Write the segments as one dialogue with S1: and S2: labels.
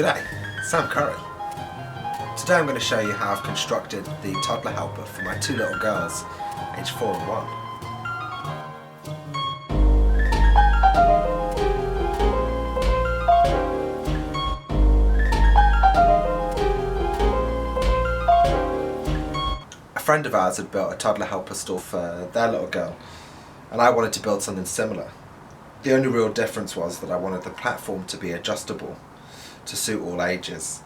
S1: G'day, Sam Curry. Today I'm going to show you how I've constructed the toddler helper for my two little girls, aged 4 and 1. A friend of ours had built a toddler helper stool for their little girl, and I wanted to build something similar. The only real difference was that I wanted the platform to be adjustable to suit all ages,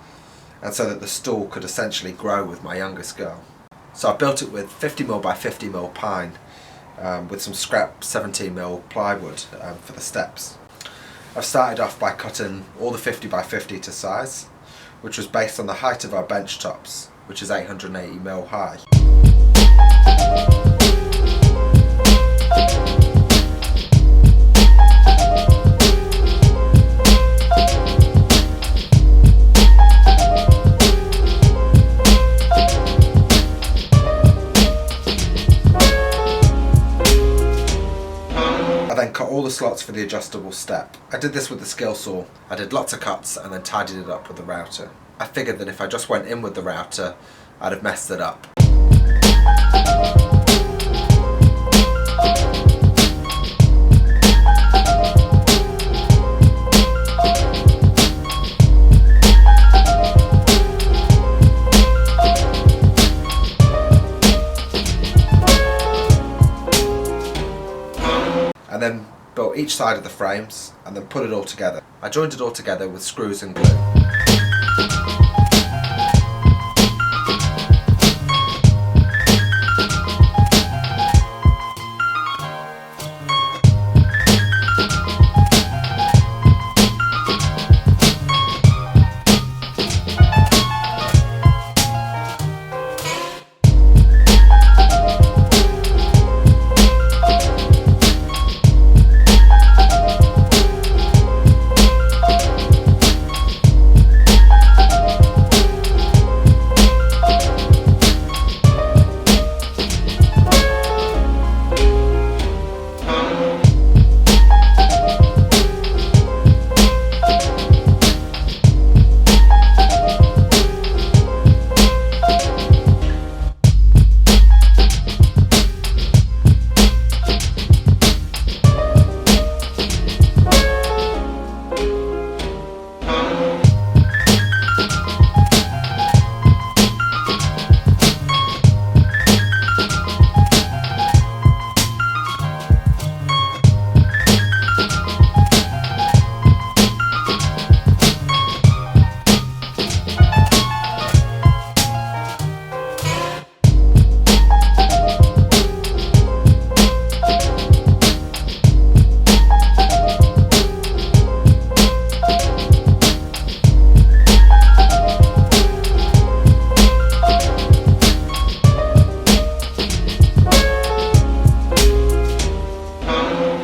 S1: and so that the stool could essentially grow with my youngest girl. So I built it with 50mm by 50mm pine with some scrap 17mm plywood for the steps. I've started off by cutting all the 50 by 50 to size, which was based on the height of our bench tops, which is 880mm high. I then cut all the slots for the adjustable step. I did this with the skill saw. I did lots of cuts and then tidied it up with the router. I figured that if I just went in with the router, I'd have messed it up. And then built each side of the frames and then put it all together. I joined it all together with screws and glue.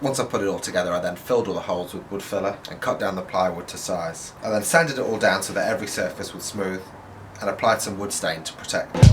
S1: Once I put it all together, I then filled all the holes with wood filler and cut down the plywood to size. I then sanded it all down so that every surface was smooth and applied some wood stain to protect it.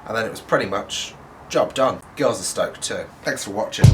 S1: And then it was pretty much job done. Girls are stoked too. Thanks for watching.